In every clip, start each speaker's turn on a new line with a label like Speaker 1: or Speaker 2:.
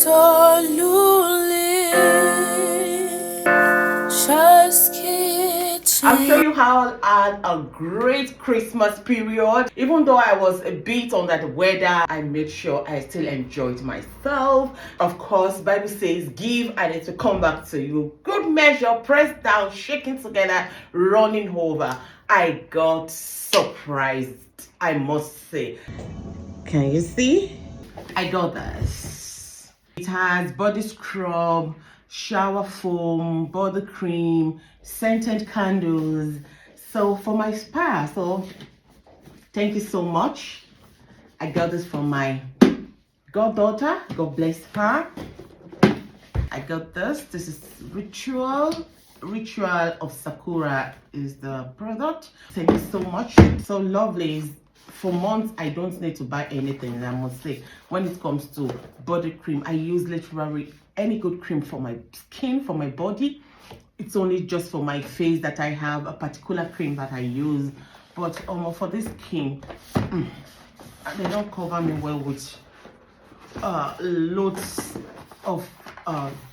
Speaker 1: I'm sure you all had a great Christmas period. Even though I was a bit under the weather, I made sure I still enjoyed myself. Of course, Bible says, give and it will come back to you. Good measure, pressed down, shaking together, running over. I got surprised, I must say. Can you see? I got this. It has body scrub, shower foam, body cream, scented candles. So for my spa, so thank you so much. I got this from my goddaughter. God bless her. I got this. This is Ritual of Sakura is the product. Thank you so much. So lovely. For months I don't need to buy anything, and I must say, when it comes to body cream, I use literally any good cream for my skin, for my body. It's only just for my face that I have a particular cream that I use, but for this skin, they don't cover me well with loads of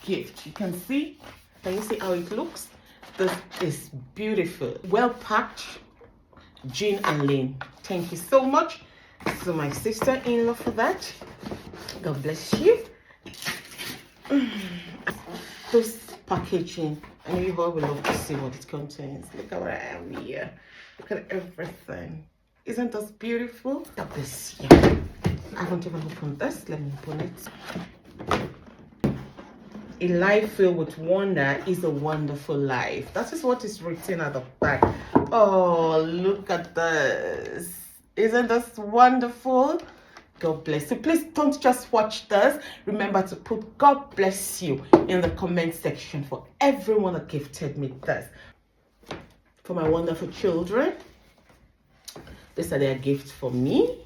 Speaker 1: gift. You can see, can you see how it looks? This is beautiful, well packed. Jean and Lynn, thank you so much to my sister-in-law for that. God bless you. This packaging, I know you all will love to see what it contains. Look at what I have here. Look at everything. Isn't this beautiful? God bless you. I haven't even opened this. Let me open it. A life filled with wonder is a wonderful life. That is what is written at the back. Oh, look at this. Isn't this wonderful? God bless you. Please don't just watch this. Remember to put God bless you in the comment section for everyone that gifted me this. For my wonderful children, these are their gifts for me.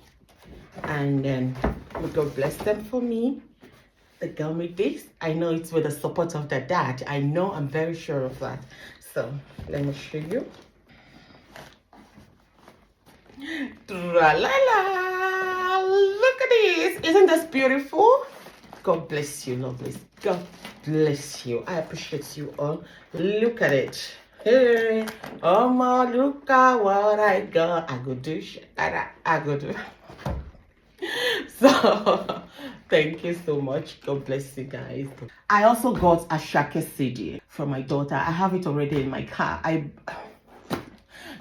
Speaker 1: And then God bless them for me. They got me this. I know it's with the support of their dad. I know, I'm very sure of that. So let me show you. Tra-la-la. Look at this. Isn't this beautiful? God bless you, lovelies. God bless you. I appreciate you all. Look at it. Hey, oh my, look at what I got. I go do shit. I go do. So thank you so much. God bless you guys. I also got a Shake CD for my daughter. I have it already in my car.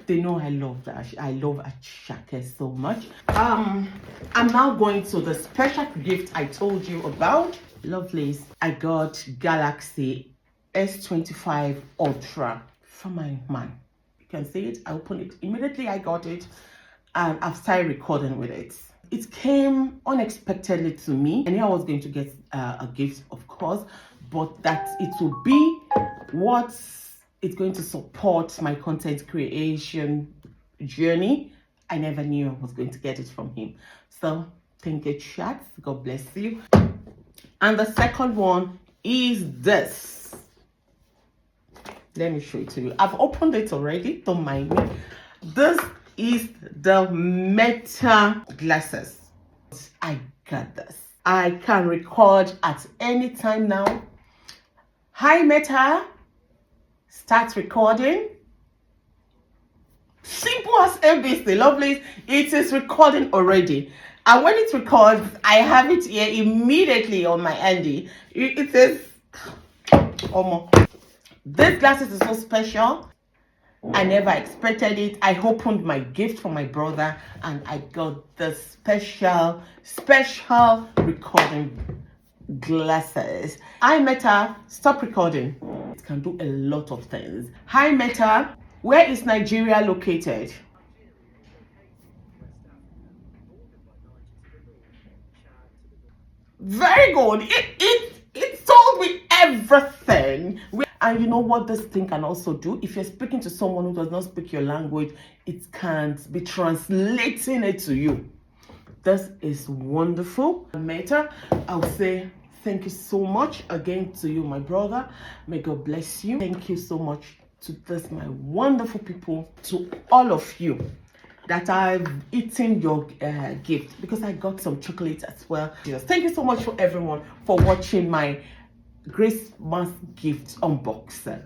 Speaker 1: They know I love that. I love Shake so much. I'm now going to the special gift I told you about. Lovelies, I got Galaxy S25 Ultra from my man. You can see it. I opened it immediately. I got it and I've started recording with it. It came unexpectedly to me. I knew I was going to get a gift, of course, but that it will be what it's going to support my content creation journey. I never knew I was going to get it from him. So thank you, chat. God bless you. And the second one is this. Let me show it to you. I've opened it already. Don't mind me. This is the Meta glasses. I got this. I can record at any time now. Hi Meta, start recording. Simple as ABC, lovely. It is recording already. And when it records, I have it here immediately on my Andy. It says, this glasses is so special. I never expected it. I opened my gift for my brother and I got the special recording glasses. Hi Meta, stop recording. It can do a lot of things. Hi Meta, where is Nigeria located? Very good. It told me everything. And you know what this thing can also do? If you're speaking to someone who does not speak your language, it can't be translating it to you. This is wonderful. Meta, I'll say thank you so much again to you, my brother. May God bless you. Thank you so much to this, my wonderful people, to all of you. that I've eaten your gift, because I got some chocolate as well. Yes, thank you so much for everyone for watching my Christmas gift unboxing.